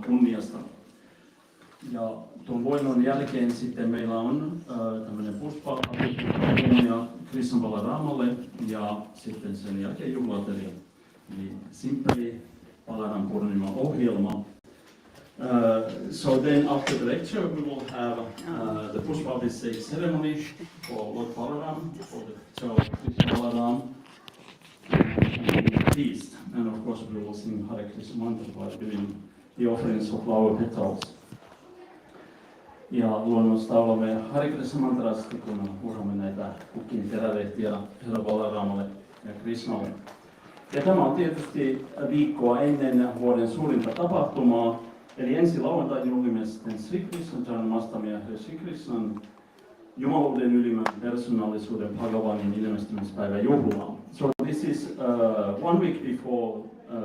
kunniasta. Ja tuon voinnon jälkeen sitten meillä on tämmöinen pushpa-kunnia Krishna Balaramalle ja sitten sen jälkeen juhlateria. Eli simppeli Balarama Purnima ohjelma. So then after the lecture we will have the Pushpa-abhishek ceremony for Lord Balaram, for the child Krishna Balaram, and the feast. And of course we will sing Hare Krishna mantra by doing the offerings of flower petals. Ja luonnollista olemme Hare Krishna mantrasta, kun uuramme näitä kukin terälehtiä Herra Balaramalle ja Krishnalle. Ja tämä on tietysti viikkoa ennen vuoden suurinta tapahtumaa. Eli ensi lauantai juhlimme sitten Sri Krishnan Janmastamia ja Sri Krishnan Jumaluuden ylimmän persoonallisuuden Bhagavanin ilmestymispäivä juhlaa. So this is 1 week before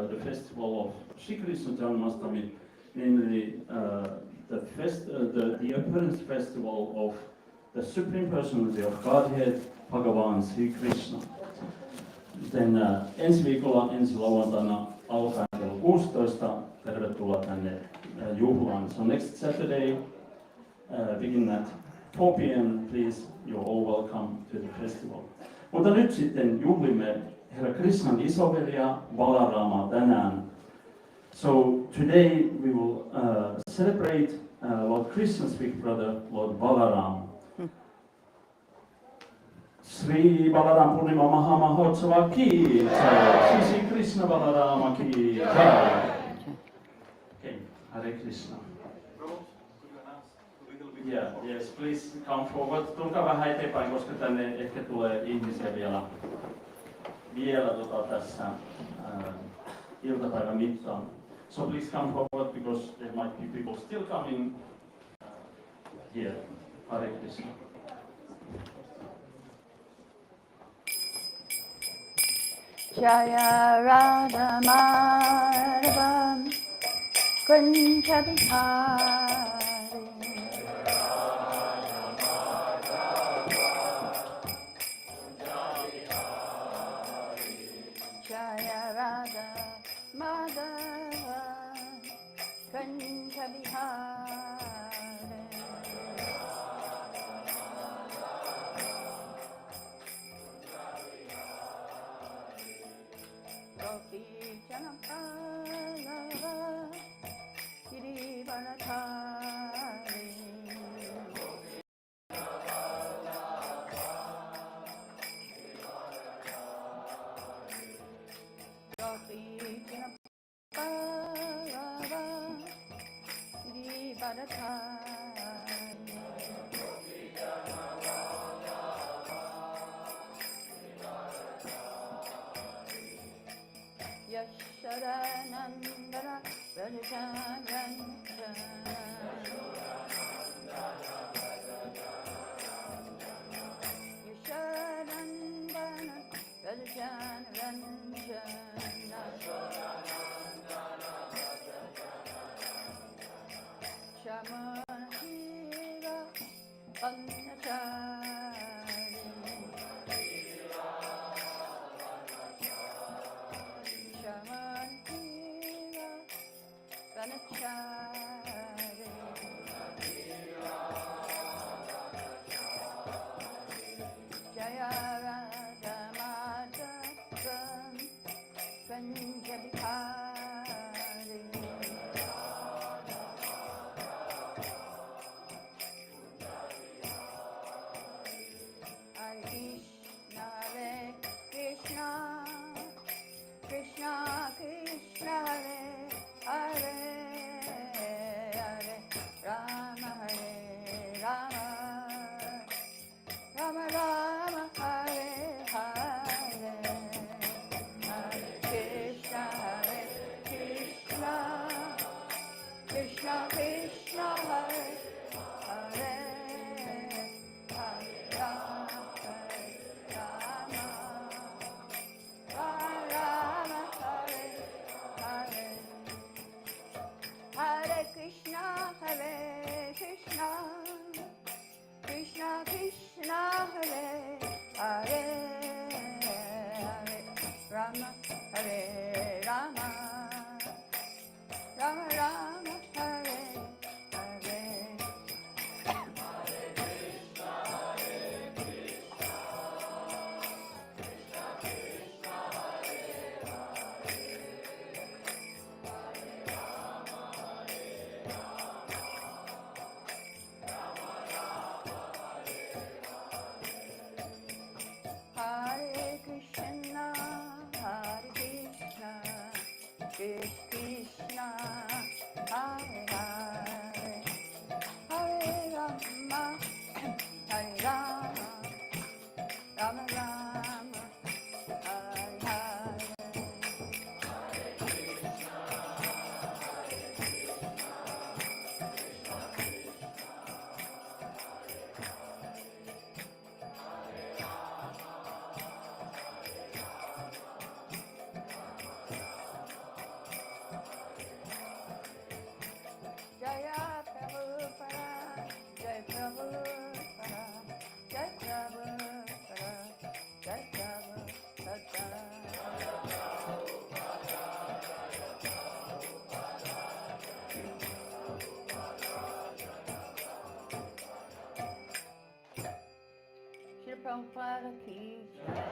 the festival of Sri Krishna Janmastami, namely the appearance festival of the Supreme Personality of Godhead, Bhagavan Sri Krishna. Joten ensi viikolla, ensi lauantaina alkaen kello 16, tervetuloa tänne juhlaan. So next Saturday, beginning at 4 p.m, please, you're all welcome to the festival. Mutta nyt sitten juhlimme Herra Krishnan isovelia Balarama tänään. So today we will celebrate Lord Krishna's big brother, Lord Balaram. Sri Balarama Purnima Mahamahotsava ki jai. Sri Krishna Balarama ki jai. Okay, Hare Krishna. Yeah, yes, please come forward. Tulkaa vähän eteenpäin, koska tänne ehkä tulee ihmisiä vielä tässä iltapäivän mittaan. So please come forward because there might be people still coming here. Hare Krishna. Jaya Radha Madhava Kunja Bihari Jaya Radha Madhava Kunja Bihari Gopi Janapalava Girivaratari Gopi Janapalava Girivaratari Yashadanandana Rajajanandana Yashadanandana Rajajanandana Shamana Shiva Annachari Shaman Shiva Ganachari Jaya Radha Madhava Kunja Bihari Hare Krishna Krishna Krishna Hare Hare Hare Rama Hare Rama Rama Rama Hare Hare Hare Krishna Krishna Krishna Hare Hare Hare Rama Rama Hare Krishna Krishna Krishna Hare Hare Hare Rama Hare Rama Rama Rama Krishna, Hare Hare, Hare Rama, Hare Rama, Rama Rama, Hare Hare. Jaya Prabhupada, Jai Prabhupada, Jai Prabhupada, Jai Prabhupada. Shri Prabhupada ki Jai.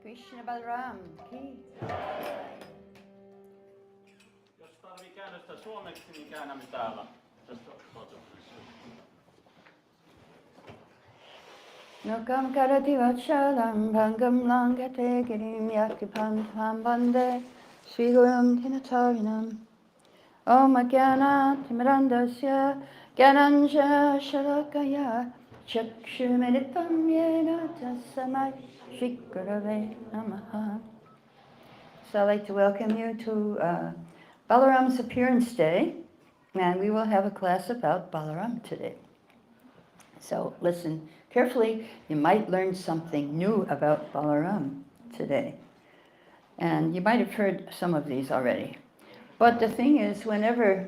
Krishna Balaram ki Jai. Jos tarvii käännöstä suomeksi, niin käännämme täällä. Nukam karati vachalam bhangam langate girim yakipantham bande srigurum tinatarinam Om Ajnana Timirandasya Gyananja Shalakaya Chakshumilitam Yena Tasamai Shri Gurave Namaha. So I'd like to welcome you to Balaram's Appearance Day, and we will have a class about Balaram today. So listen carefully, you might learn something new about Balaram today. And you might have heard some of these already. But the thing is, whenever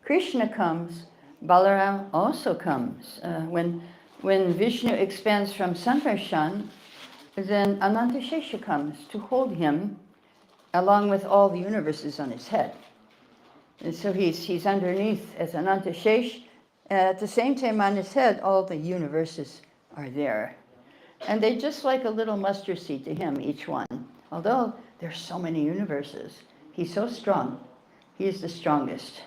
Krishna comes, Balaram also comes. When Vishnu expands from Sankarshan, then Anantashesha comes to hold him along with all the universes on his head. And so he's underneath as Anantashesh. At the same time on his head, all the universes are there. And they just like a little mustard seed to him, each one. Although there's so many universes, he's so strong. He's the strongest.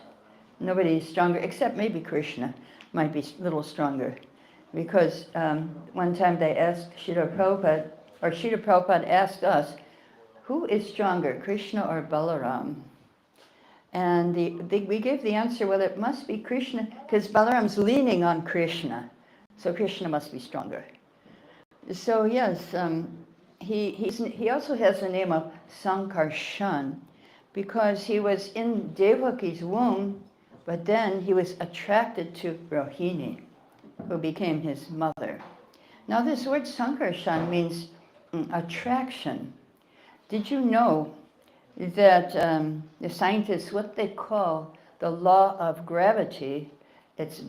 Nobody is stronger, except maybe Krishna might be a little stronger. Because one time they asked Srila Prabhupada, or Srila Prabhupada asked us, who is stronger, Krishna or Balaram? And we gave the answer, well, it must be Krishna, because Balaram's leaning on Krishna. So Krishna must be stronger. So yes, he also has the name of Sankarshan, because he was in Devaki's womb, but then he was attracted to Rohini, who became his mother. Now this word Sankarshan means attraction. Did you know that the scientists, what they call the law of gravity, it's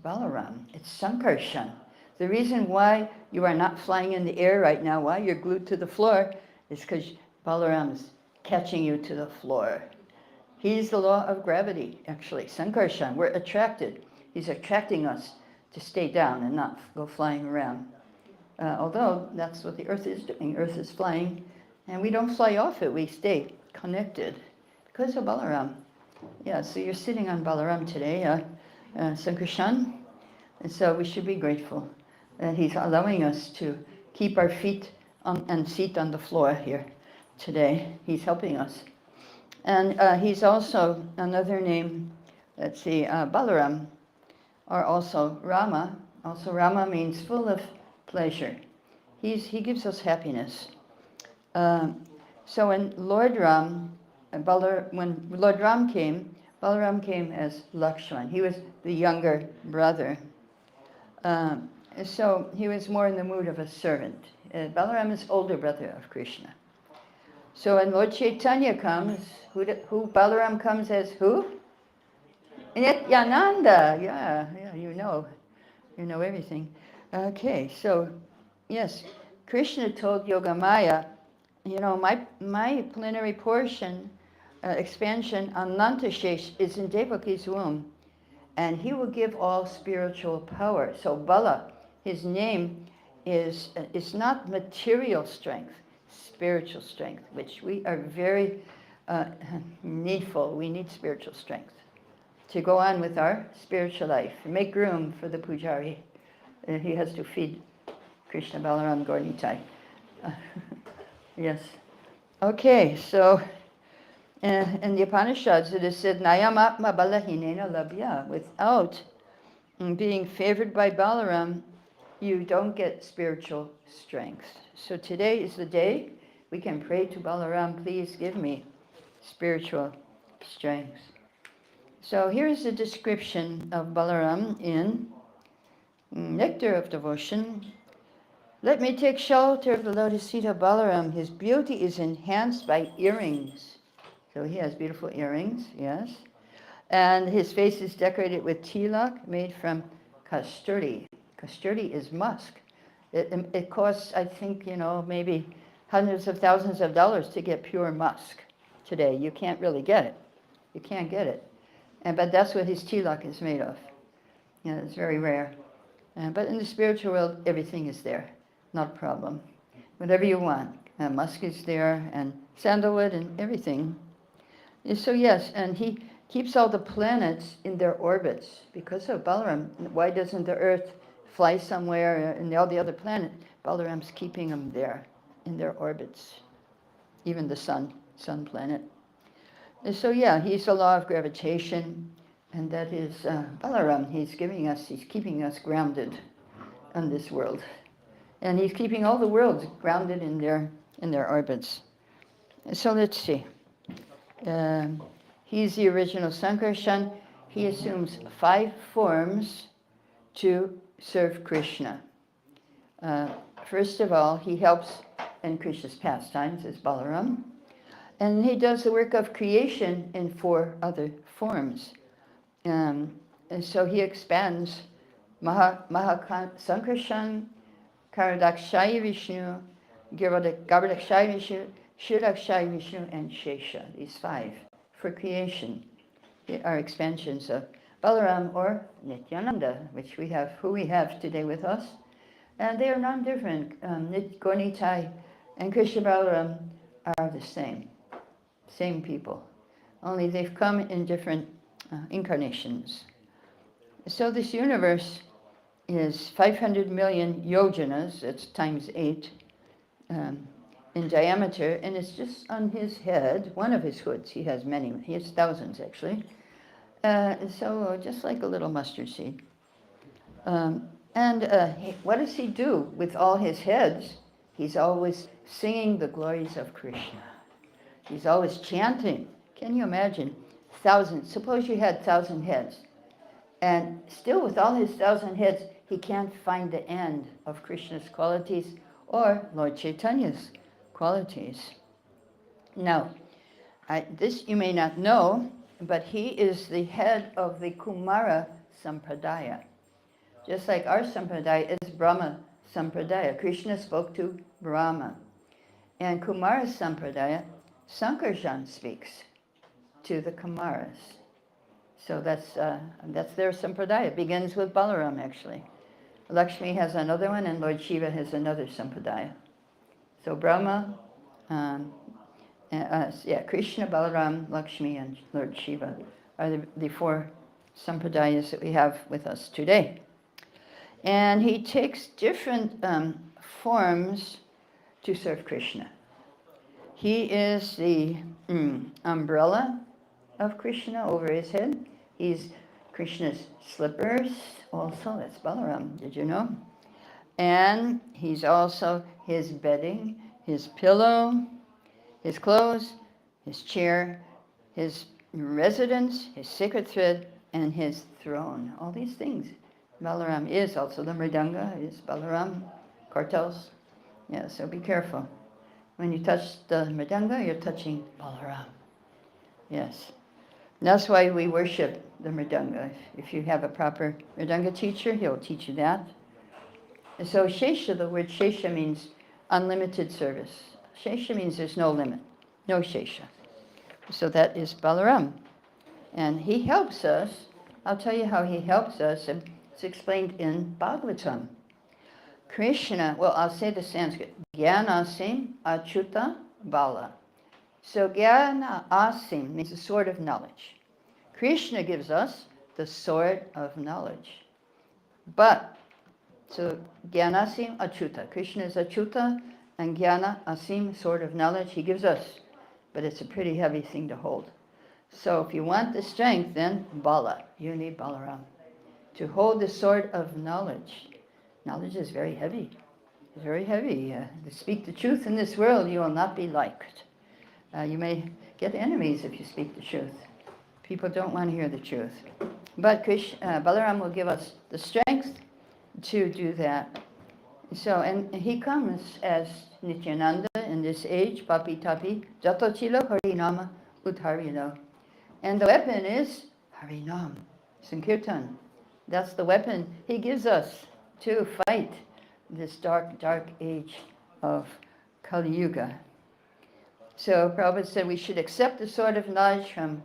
Balaram, it's Sankarshan. The reason why you are not flying in the air right now, why you're glued to the floor, is because Balaram is catching you to the floor. He's the law of gravity, actually, Sankarshan. We're attracted. He's attracting us to stay down and not go flying around. Although that's what the Earth is doing. Earth is flying, and we don't fly off it. We stay connected because of Balaram. Yeah, so you're sitting on Balaram today, Sankarshan. And so we should be grateful that he's allowing us to keep our feet and seat on the floor here today. He's helping us. And he's also another name, let's see, Balaram, or also Rama. Also Rama means full of pleasure. He gives us happiness. So when Lord Ram came, Balaram came as Lakshman. He was the younger brother. So he was more in the mood of a servant. Balaram is older brother of Krishna. So when Lord Chaitanya comes, who Balaram comes as who? Nityananda. Yeah, you know everything. Okay, so yes, Krishna told Yogamaya, my plenary portion, expansion on Nantashesh is in Devaki's womb, and he will give all spiritual power. So Bala, his name is not material strength, spiritual strength, which we are very needful. We need spiritual strength to go on with our spiritual life, make room for the pujari. He has to feed Krishna Balaram Gaurnitai. Yes. Okay, so In the Upanishads, it is said, Nayamatma balahinena labhya. Without being favored by Balaram, you don't get spiritual strength. So today is the day we can pray to Balaram, please give me spiritual strength. So here's the description of Balaram in Nectar of Devotion. Let me take shelter of the lotus feet of Balaram. His beauty is enhanced by earrings. So he has beautiful earrings, yes. And his face is decorated with tilak made from kasturi. Kasturi is musk. It costs, I think, maybe hundreds of thousands of dollars to get pure musk today. You can't really get it. You can't get it. But that's what his tilak is made of. It's very rare. But in the spiritual world, everything is there. Not a problem. Whatever you want. Musk is there, and sandalwood, and everything. So yes, and he keeps all the planets in their orbits. Because of Balaram, why doesn't the Earth fly somewhere and all the other planets? Balaram's keeping them there in their orbits. Even the sun planet. And so yeah, he's the law of gravitation, and that is Balaram. He's keeping us grounded on this world. And he's keeping all the worlds grounded in their orbits. So let's see. He's the original Sankarshan. He assumes 5 forms to serve Krishna. First of all, he helps in Krishna's pastimes as Balaram. And he does the work of creation in 4 other forms. And so he expands Sankarshan, Karadakshaya Vishnu, Garbhodakshaya Vishnu, Shurakshaya Vishnu, and Shesha, these 5, for creation. They are expansions of Balaram or Nityananda, who we have today with us. And they are non-different. Gaur-Nitai and Krishna Balaram are the same people. Only they've come in different incarnations. So this universe is 500 million yojanas, that's times 8, in diameter, and it's just on his head, one of his hoods. He has many, he has thousands actually. So just like a little mustard seed. What does he do with all his heads? He's always singing the glories of Krishna. He's always chanting. Can you imagine? Thousands. Suppose you had 1,000 heads. And still with all his 1,000 heads, he can't find the end of Krishna's qualities or Lord Chaitanya's qualities. Now, this you may not know, but he is the head of the Kumara Sampradaya. Just like our Sampradaya is Brahma Sampradaya. Krishna spoke to Brahma. And Kumara Sampradaya, Sankarshan speaks to the Kumaras. So that's their Sampradaya. It begins with Balaram, actually. Lakshmi has another one, and Lord Shiva has another Sampradaya. So Brahma, Krishna, Balaram, Lakshmi, and Lord Shiva are the 4 Sampradayas that we have with us today. And he takes different forms to serve Krishna. He is the umbrella of Krishna over his head. He's Krishna's slippers also, that's Balaram, did you know? And he's also his bedding, his pillow, his clothes, his chair, his residence, his sacred thread, and his throne. All these things. Balaram is also the Mridanga, is Balaram, Kartals. Yeah, so be careful. When you touch the Mridanga, you're touching Balaram. Yes. And that's why we worship the Mridanga. If you have a proper Mridanga teacher, he'll teach you that. And so Shesha, the word Shesha means unlimited service. Shesha means there's no limit, no Shesha. So that is Balaram. And he helps us. I'll tell you how he helps us. It's explained in Bhagavatam. Krishna, well, I'll say the Sanskrit. Gyanasim Achyuta Bala. So Gyana Asim means the sword of knowledge. Krishna gives us the sword of knowledge. But, so Gyanasim Achyuta. Krishna is Achyuta, and Gyana Asim, sword of knowledge. He gives us but it's a pretty heavy thing to hold. So if you want the strength, then Bala, you need Balaram. To hold the sword of knowledge. Knowledge is very heavy. It's very heavy. To speak the truth in this world, you will not be liked. You may get enemies if you speak the truth. People don't want to hear the truth. But Balaram will give us the strength to do that. So, and he comes as Nityananda in this age, Papi Tapi, Jato Chilo Harinama Udharino. And the weapon is Harinam, Sankirtan. That's the weapon he gives us to fight this dark, dark age of Kali Yuga. So Prabhupada said we should accept the sword of knowledge from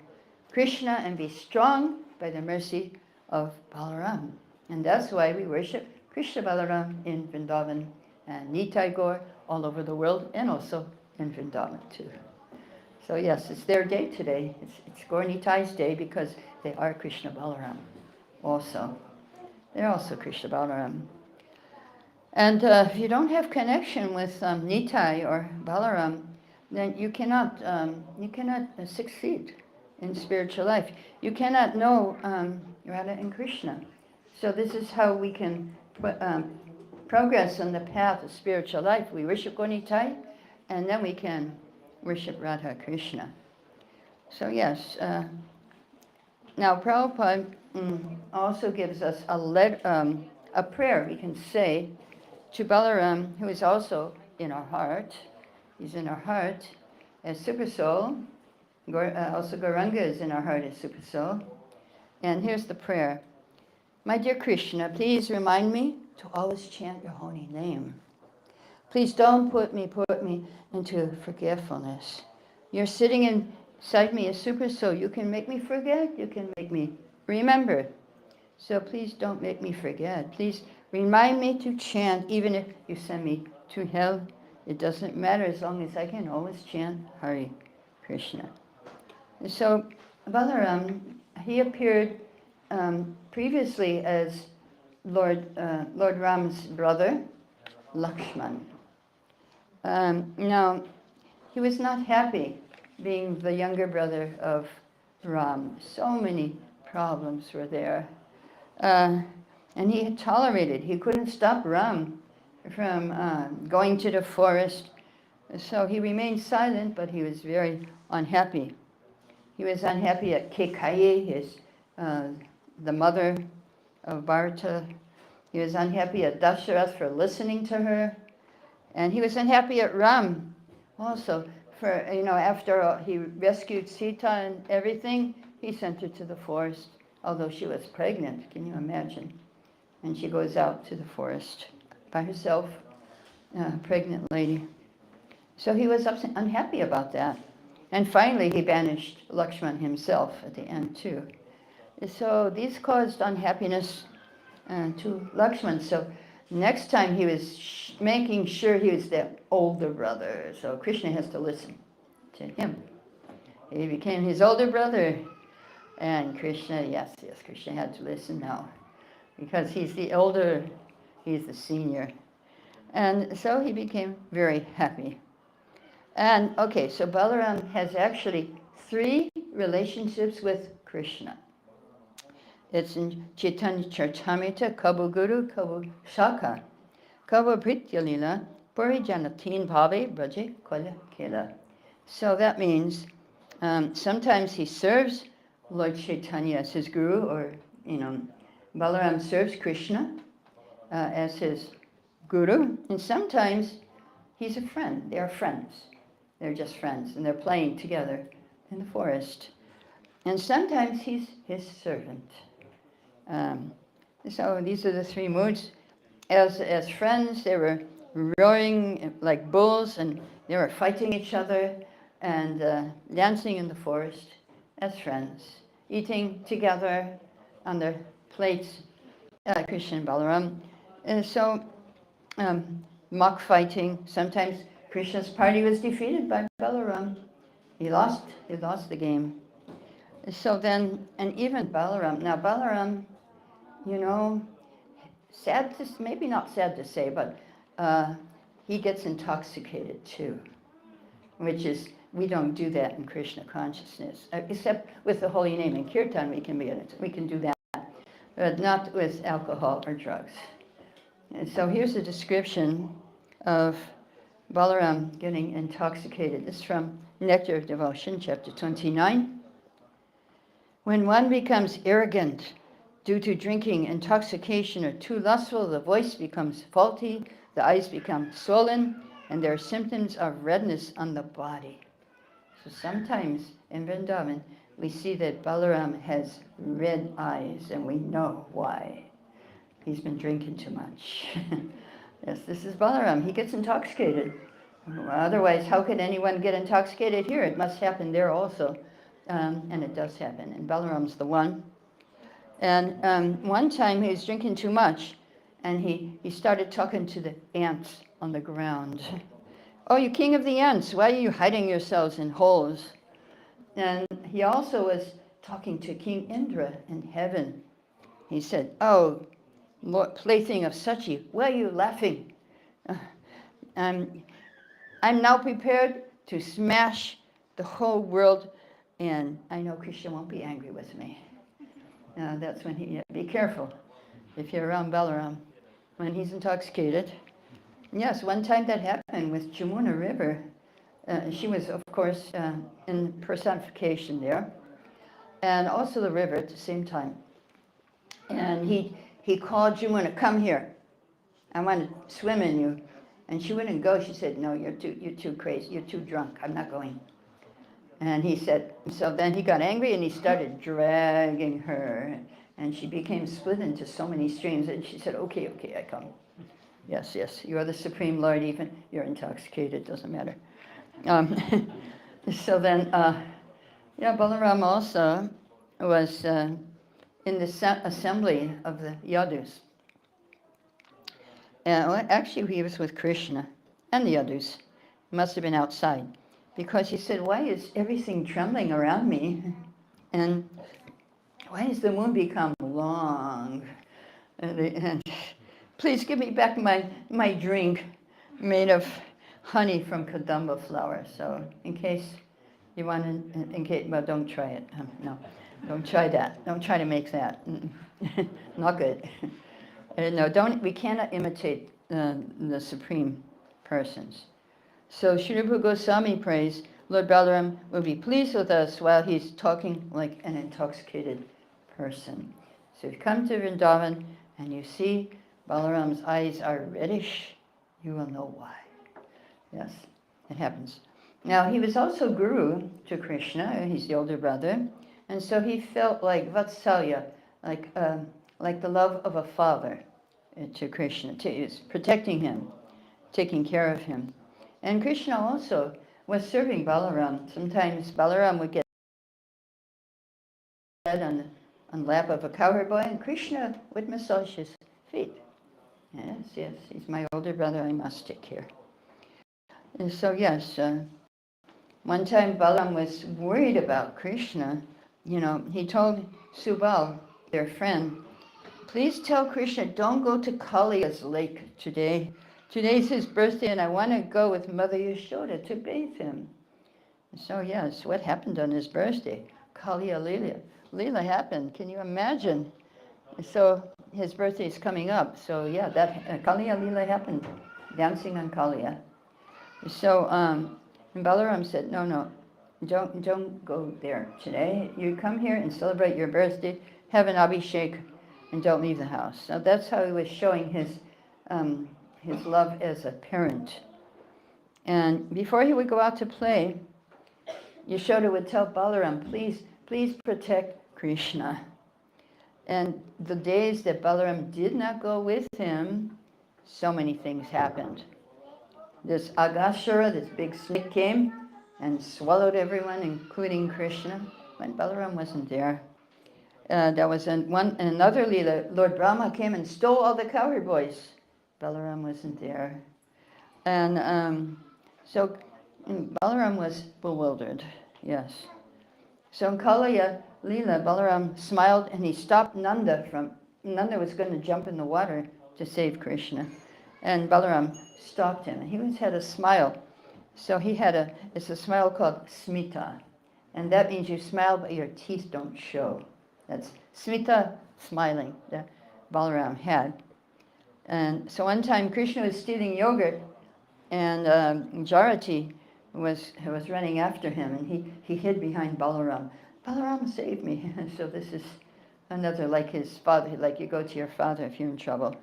Krishna and be strong by the mercy of Balaram. And that's why we worship Krishna Balaram in Vrindavan and Nitai Gaur all over the world, and also in Vrindavan too. So yes, it's their day today. It's Gaur Nitai's day because they are Krishna Balaram also. They're also Krishna Balaram. And if you don't have connection with Nitai or Balaram, then you cannot succeed in spiritual life. You cannot know Radha and Krishna. So this is how we can progress on the path of spiritual life. We worship Gaur Nitai, and then we can worship Radha Krishna. So yes, now Prabhupada also gives us a prayer we can say to Balaram, who is also in our heart. He's in our heart as Super Soul. Also Gauranga is in our heart as Super Soul. And here's the prayer. My dear Krishna, please remind me to always chant your holy name. Please don't put me into forgetfulness. You're sitting inside me as Super Soul. You can make me forget. You can make me remember. So please don't make me forget. Please remind me to chant, even if you send me to hell. It doesn't matter as long as I can always chant Hare Krishna. And so Balaram, he appeared previously as Lord Ram's brother, Lakshman. Now, he was not happy being the younger brother of Ram. So many problems were there. And he had tolerated. He couldn't stop Ram from going to the forest. So he remained silent, but he was very unhappy. He was unhappy at Kekayi, the mother of Bharata. He was unhappy at Dasharath for listening to her. And he was unhappy at Ram also for, after he rescued Sita and everything, he sent her to the forest, although she was pregnant. Can you imagine? And she goes out to the forest by herself, pregnant lady. So he was unhappy about that. And finally, he banished Lakshman himself at the end, too. So these caused unhappiness to Lakshman. So next time he was making sure he was the older brother. So Krishna has to listen to him. He became his older brother. And Krishna, yes, Krishna had to listen now. Because he's the older, he's the senior. And so he became very happy. And okay, so Balaram has actually 3 relationships with Krishna. It's in Chaitanya Charitamrita, Kabu Guru, Kabu Shaka, Kabu Bhritya Lila, Purijanatin Bhave Braje Kola Kela. So that means sometimes he serves Lord Chaitanya as his guru, or, Balaram serves Krishna as his guru, and sometimes he's a friend. They are friends. They're just friends, and they're playing together in the forest. And sometimes he's his servant. So these are the 3 moods. As friends, they were roaring like bulls, and they were fighting each other and dancing in the forest as friends, eating together on their plates, Krishna and Balaram. And so mock fighting. Sometimes Krishna's party was defeated by Balaram. He lost the game. So then, and even Balaram. Now Balaram, maybe not sad to say, but he gets intoxicated too, which is we don't do that in Krishna consciousness, except with the holy name and kirtan we can do that, but not with alcohol or drugs. And so here's a description of Balaram getting intoxicated. This is from Nectar of Devotion, chapter 29. When one becomes arrogant due to drinking, intoxication, or too lustful, the voice becomes faulty, the eyes become swollen, and there are symptoms of redness on the body. So sometimes in Vrindavan, we see that Balaram has red eyes, and we know why. He's been drinking too much. Yes, this is Balaram. He gets intoxicated. Otherwise, how could anyone get intoxicated here? It must happen there also. And it does happen. And Balaram's the one. And one time he was drinking too much, and he started talking to the ants on the ground. Oh, you king of the ants, why are you hiding yourselves in holes? And he also was talking to King Indra in heaven. He said, oh, Lord, plaything of Sachi, why are you laughing? I'm now prepared to smash the whole world, and I know Krishna won't be angry with me. That's when be careful if you're around Balaram when he's intoxicated. Yes, one time that happened with Jamuna River. She was, of course, in personification there, and also the river at the same time. And he called Jamuna, come here. I want to swim in you. And she wouldn't go. She said, no, you're too crazy. You're too drunk. I'm not going. And he said, so then he got angry and he started dragging her. And she became split into so many streams. And she said, okay, I come. Yes, you are the Supreme Lord, even you're intoxicated, doesn't matter. So then, Balaram also was in the assembly of the Yadus. Actually, he was with Krishna and the Yadus. He must have been outside. Because he said, why is everything trembling around me? And why has the moon become long? And please give me back my drink made of honey from kadamba flower. So in case you want to, well, don't try it. No, don't try that. Don't try to make that. Not good. No, we cannot imitate the Supreme Persons. So Sri Rupa Goswami prays, Lord Balaram will be pleased with us while he's talking like an intoxicated person. So if you come to Vrindavan and you see Balaram's eyes are reddish, you will know why. Yes, it happens. Now, he was also guru to Krishna. He's the older brother. And so he felt like Vatsalya, like the love of a father to Krishna. He was protecting him, taking care of him. And Krishna also was serving Balaram. Sometimes Balaram would get on the lap of a cowherd boy, and Krishna would massage his feet. Yes, he's my older brother, I must take care. And so yes, one time Balaram was worried about Krishna. He told Subal, their friend, please tell Krishna, don't go to Kaliya's lake today. Today's his birthday, and I want to go with Mother Yashoda to bathe him. So yes, what happened on his birthday? Kaliya Leela. Leela happened. Can you imagine? So his birthday is coming up. So yeah, that Kaliya Leela happened, dancing on Kaliya. So and Balaram said, no, don't go there today. You come here and celebrate your birthday, have an abhishek, and don't leave the house. So that's how he was showing his love as a parent. And before he would go out to play, Yashoda would tell Balaram, please protect Krishna. And the days that Balaram did not go with him, so many things happened. This Agashura, this big snake, came and swallowed everyone, including Krishna, when Balaram wasn't there. There was another Leela. Lord Brahma came and stole all the cowherd boys. Balaram wasn't there. And so Balaram was bewildered, yes. So in Kaliya Leela, Balaram smiled and he stopped Nanda was going to jump in the water to save Krishna. And Balaram stopped him. He always had a smile So it's a smile called smita. And that means you smile, but your teeth don't show. That's smita, smiling, that Balaram had. And so one time Krishna was stealing yogurt, and Jarati was running after him, and he hid behind Balaram. Balaram, save me. So this is another like his father, like you go to your father if you're in trouble.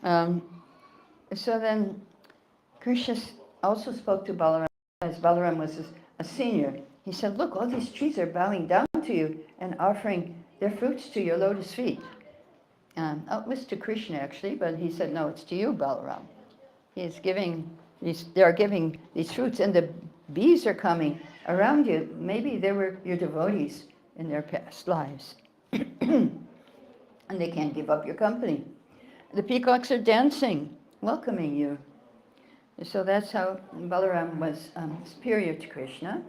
So then Krishna also spoke to Balaram, as Balaram was a senior. He said, look, all these trees are bowing down to you and offering their fruits to your lotus feet. It was to Krishna actually, but he said, no, it's to you, Balaram. They are giving these fruits, and the bees are coming around you. Maybe they were your devotees in their past lives. And they can't give up your company. The peacocks are dancing, welcoming you. So that's how Balaram was superior to Krishna.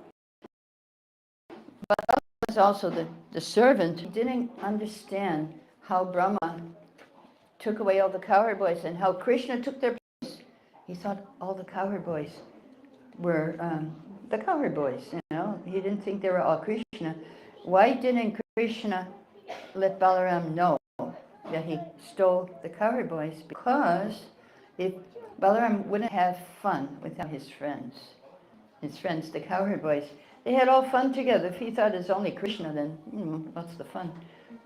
But Balaram was also the servant. He didn't understand how Brahma took away all the cowherd boys and how Krishna took their place. He thought all the cowherd boys were the cowherd boys, you know. He didn't think they were all Krishna. Why didn't Krishna let Balaram know that he stole the cowherd boys? Because if Balaram wouldn't have fun without his friends, the cowherd boys, they had all fun together. If he thought it's only Krishna, then what's the fun?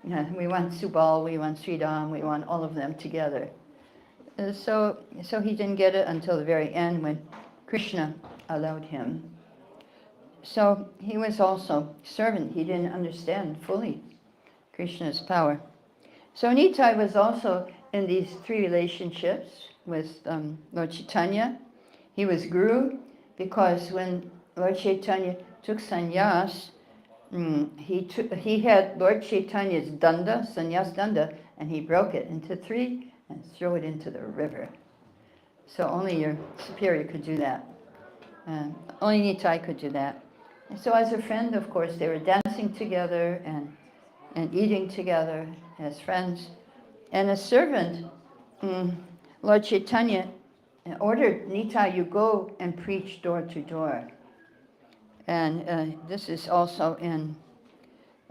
Yeah, we want Subal, we want Sridham, we want all of them together. So he didn't get it until the very end when Krishna allowed him. So he was also servant. He didn't understand fully Krishna's power. So Nitai was also in these three relationships with Lord Chaitanya. He was guru because when Lord Chaitanya took sannyas, he had Lord Chaitanya's danda, sannyas danda, and he broke it into three and threw it into the river. So only your superior could do that. Only Nitai could do that. And so as a friend, of course, they were dancing together and eating together as friends. And a servant, Lord Chaitanya ordered Nitai, you go and preach door to door. And this is also in,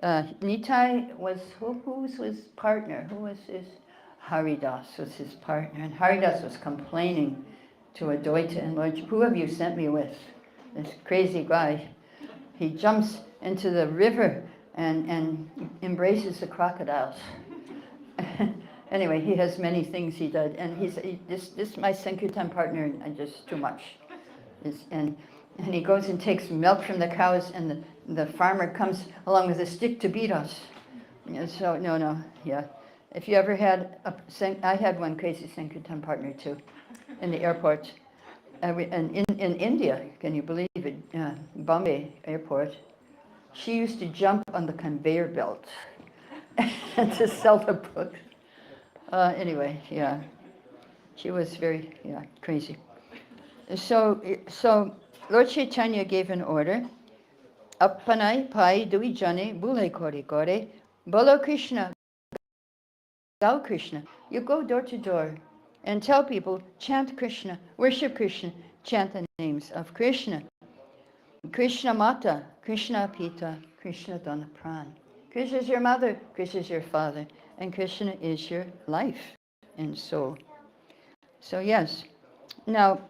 Nitai was, who was his partner? Who was his? Haridas was his partner. And Haridas was complaining to Advaita and Lord, who have you sent me with? This crazy guy. He jumps into the river and embraces the crocodiles. Anyway, he has many things he did, and this my Sankirtan partner, and just too much. And he goes and takes milk from the cows, and the farmer comes along with a stick to beat us. And so yeah. If you ever had I had one crazy Sankirtan partner too, in the airport. And in India, can you believe it? Bombay airport, she used to jump on the conveyor belt to sell the books. Anyway, yeah, she was very crazy. So Lord Chaitanya gave an order. Appanai pai dui jane bule kore kore, bolo Krishna, Gau Krishna. You go door to door and tell people, chant Krishna, worship Krishna, chant the names of Krishna. Krishna Mata, Krishna Pita, Krishna Dana Pran. Krishna is your mother, Krishna is your father, and Krishna is your life and soul. So yes. Now,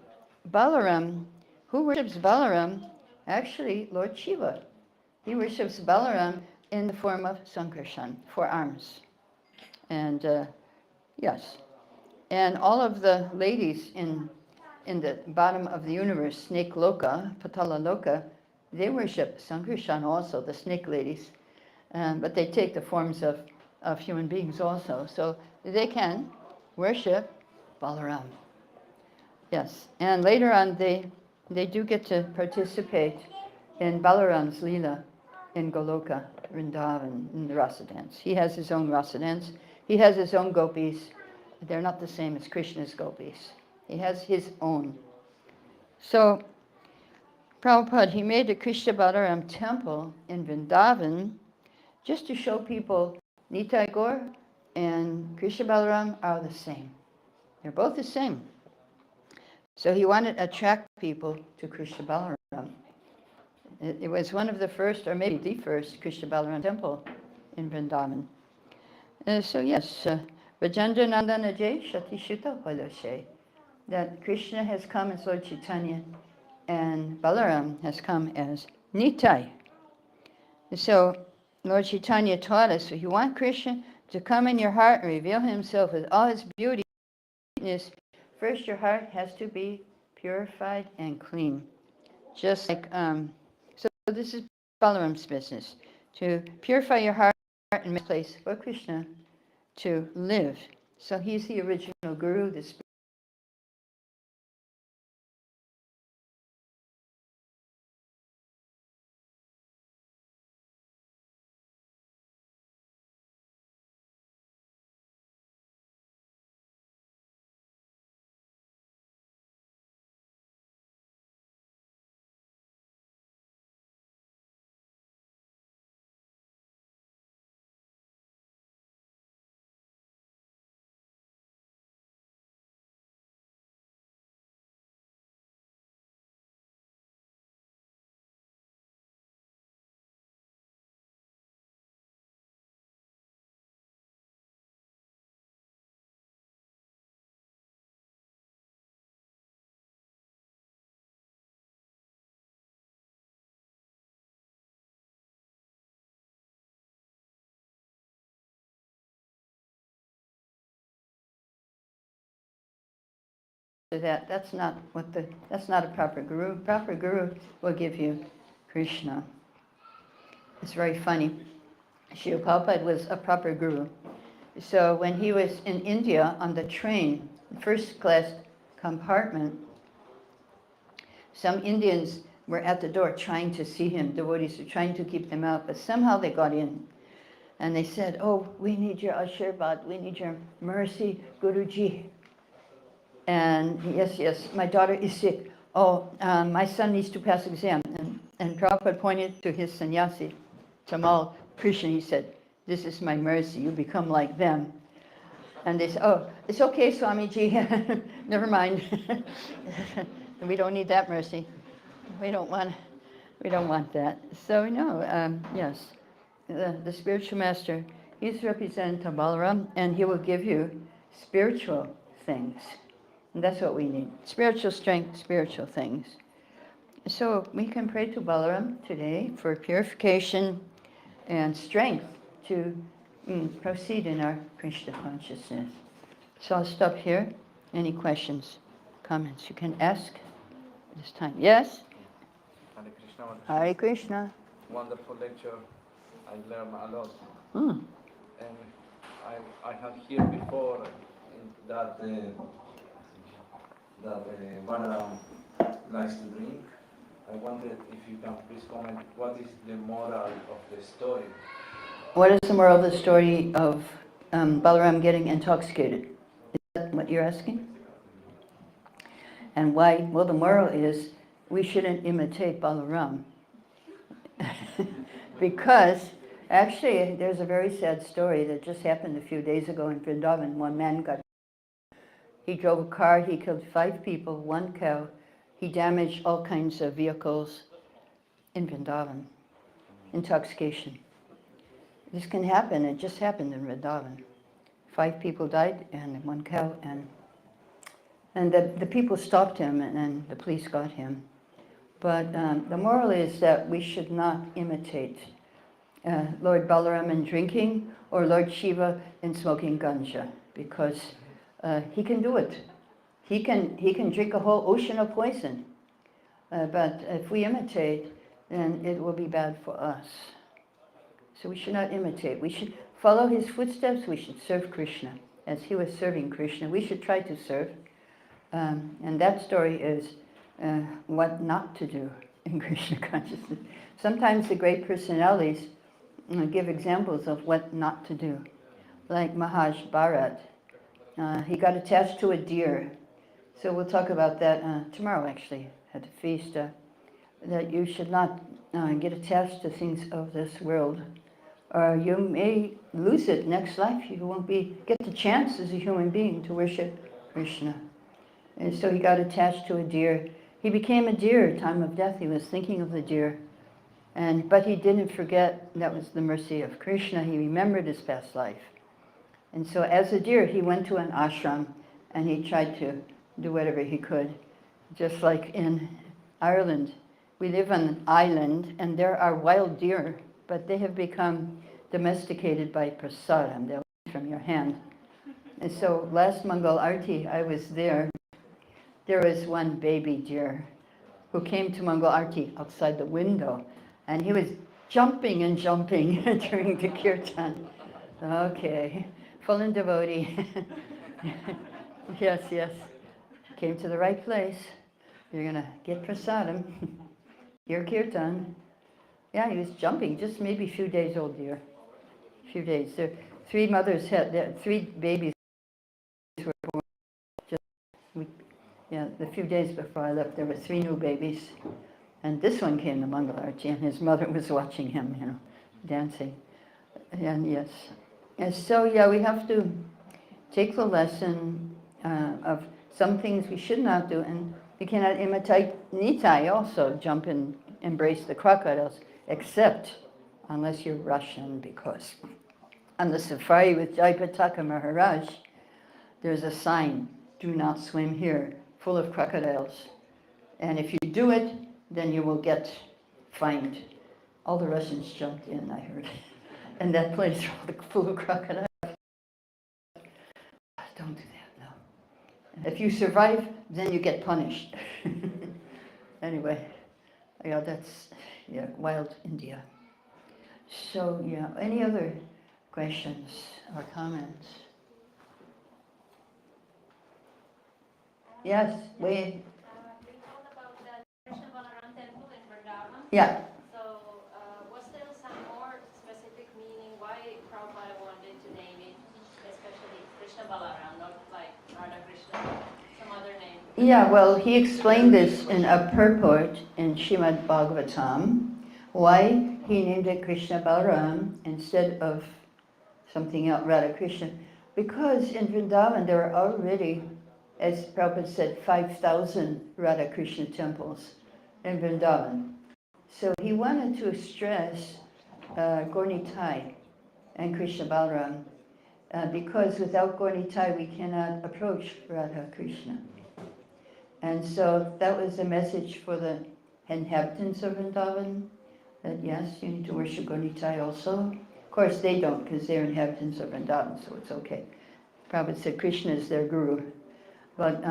Balaram, who worships Balaram? Actually, Lord Shiva. He worships Balaram in the form of Sankarshan, 4 arms. And yes. And all of the ladies in the bottom of the universe, Snake Loka, Patala Loka, they worship Sankarshan also, the snake ladies. But they take the forms of human beings also. So they can worship Balaram. Yes. And later on, they do get to participate in Balaram's Leela in Goloka, Vrindavan, in the rasa dance. He has his own rasa dance. He has his own gopis. They're not the same as Krishna's gopis. He has his own. So, Prabhupada, he made a Krishna Balaram temple in Vrindavan just to show people Nitai Gaur and Krishna Balaram are the same. They're both the same. So he wanted to attract people to Krishna Balaram. It was one of the first, or maybe the first, Krishna Balaram temple in Vrindavan. So yes, Rajendra Nandana Jai Shati Shuta Palashe, that Krishna has come as Lord Chaitanya and Balaram has come as Nitai. So Lord Chaitanya taught us, if you want Krishna to come in your heart and reveal himself with all his beauty, first your heart has to be purified and clean. Just like, so this is Balaram's business, to purify your heart and make a place for Krishna to live. So he's the original guru, the that's not a proper guru. Proper guru will give you Krishna. It's very funny. Srila Prabhupada was a proper guru. So when he was in India on the train, first class compartment, some Indians were at the door trying to see him. Devotees were trying to keep them out, but somehow they got in. And they said, "Oh, we need your Ashirvad, we need your mercy, Guruji." And yes, my daughter is sick. Oh, my son needs to pass exam. And Prabhupada pointed to his sannyasi, Tamal Krishna. He said, "This is my mercy. You become like them." And they said, "Oh, it's okay, Swamiji. Never mind. We don't need that mercy. We don't want that." So no, yes, the spiritual master, he's represented Balaram, and he will give you spiritual things. And that's what we need. Spiritual strength, spiritual things. So we can pray to Balaram today for purification and strength to proceed in our Krishna consciousness. So I'll stop here. Any questions, comments you can ask this time? Yes? Hare Krishna. Hare Krishna. Wonderful lecture. I learned a lot. Mm. And I have heard before that Balaram likes to drink. I wondered if you can please comment, what is the moral of the story? What is the moral of the story of Balaram getting intoxicated? Is that what you're asking? And why? Well, the moral is we shouldn't imitate Balaram. Because actually, there's a very sad story that just happened a few days ago in Vrindavan. One man he drove a car, he killed 5 people, 1 cow. He damaged all kinds of vehicles in Vrindavan. Intoxication. This can happen. It just happened in Vrindavan. 5 people died and 1 cow, and the people stopped him, and the police got him. But the moral is that we should not imitate Lord Balaram in drinking or Lord Shiva in smoking ganja, because he can do it. He can drink a whole ocean of poison. But if we imitate, then it will be bad for us. So we should not imitate. We should follow his footsteps. We should serve Krishna. As he was serving Krishna, we should try to serve. And that story is what not to do in Krishna consciousness. Sometimes the great personalities give examples of what not to do. Like Mahaj Bharat. He got attached to a deer. So we'll talk about that tomorrow, actually, at the feast. That you should not get attached to things of this world, or you may lose it next life. You won't get the chance as a human being to worship Krishna. And so he got attached to a deer. He became a deer, time of death. He was thinking of the deer. But he didn't forget, that was the mercy of Krishna. He remembered his past life. And so as a deer, he went to an ashram and he tried to do whatever he could. Just like in Ireland, we live on an island and there are wild deer, but they have become domesticated by prasadam. They'll eat from your hand. And so last Mangal Arti, I was there. There was one baby deer who came to Mangal Arti outside the window, and he was jumping and jumping during the kirtan. Okay, full in devotee. Yes, yes. Came to the right place. You're going to get prasadam. Your kirtan. Yeah, he was jumping, just maybe a few days old deer. A few days. There, three mothers had, three babies were born. The few days before I left, there were 3 new babies. And this one came to Mangalarti, and his mother was watching him, dancing. And yes. And so, we have to take the lesson of some things we should not do, and we cannot imitate Nitai also, jump and embrace the crocodiles, except unless you're Russian, because on the safari with Jayapataka Maharaj, there's a sign, do not swim here, full of crocodiles. And if you do it, then you will get fined. All the Russians jumped in, I heard. And that place was full of crocodiles. Don't do that, no. If you survive, then you get punished. Anyway, that's wild India. So, any other questions or comments? Yes, we. You told about the Krishna Balaram temple in Vrindavan. Yeah. So, was there some more specific meaning why Prabhupada wanted to name it, especially Krishna Balaram, not like Radha Krishna, some other name? Yeah, well, he explained this in a purport in Srimad Bhagavatam, why he named it Krishna Balaram instead of something else, Radha Krishna. Because in Vrindavan there are already, as Prabhupada said, 5,000 Radha Krishna temples in Vrindavan. So he wanted to stress Gaur-Nitai and Krishna Balaram, because without Gaur-Nitai we cannot approach Radha Krishna. And so that was the message for the inhabitants of Vrindavan, that yes, you need to worship Gaur-Nitai also. Of course they don't, because they're inhabitants of Vrindavan, so it's okay. Prabhupada said Krishna is their guru. But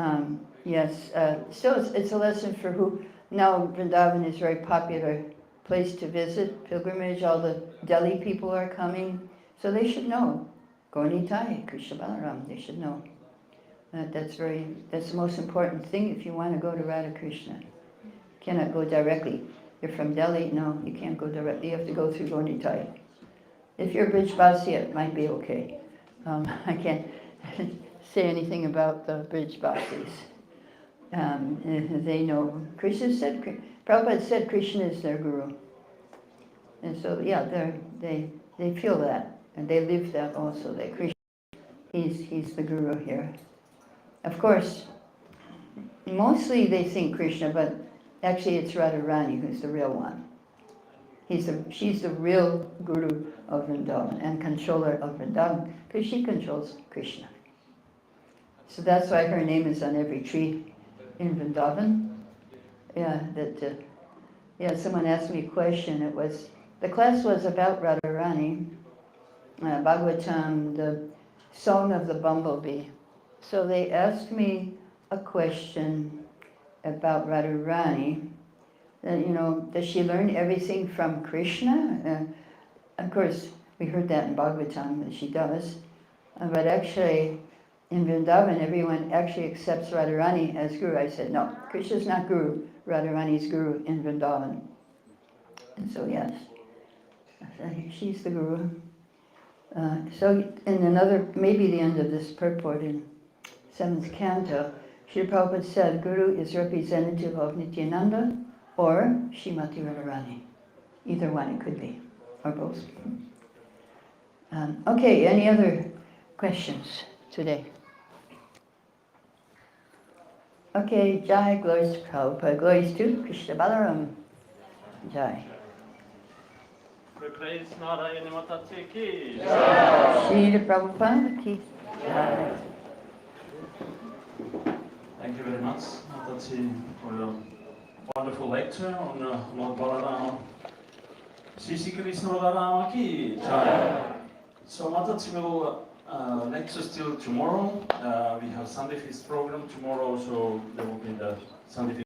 yes, still it's a lesson for who. Now Vrindavan is a very popular place to visit, pilgrimage, all the Delhi people are coming. So they should know, Gaur-Nitai, Krishna Balaram, they should know. That's the most important thing if you want to go to Radha Krishna. You cannot go directly. You're from Delhi, no, you can't go directly, you have to go through Gaur-Nitai. If you're Brijbasi, it might be okay. I can't say anything about the Brijbasis. They know. Prabhupada said Krishna is their guru. And so, they feel that, and they live that also, that Krishna, he's the guru here. Of course, mostly they think Krishna, but actually it's Radharani who's the real one. She's the real guru of Vrindavan and controller of Vrindavan, because she controls Krishna. So that's why her name is on every tree in Vrindavan. Someone asked me a question. The class was about Radharani, Bhagavatam, the Song of the Bumblebee. So they asked me a question about Radharani. Does she learn everything from Krishna? Of course, we heard that in Bhagavatam that she does. But actually, in Vrindavan, everyone actually accepts Radharani as guru. I said, no, Krishna's not guru. Radharani's guru in Vrindavan. And so, yes, she's the guru. So in maybe the end of this purport in 7th canto, Srila Prabhupada said, Guru is representative of Nityananda or Srimati Radharani. Either one it could be, or both. Okay, any other questions today? Okay, Jai, glories to Prabhupada, glories to Krishna Balaram. Jai. HG Narayani Mataji ki. Shri Prabhupada ki Jai. Thank you very much, Mataji, for your wonderful lecture on Lord Balarama. Sisi Krishna Balarama ki Jai. So Mataji will lecture still tomorrow. We have Sunday Feast program tomorrow, so there will be the Sunday Feast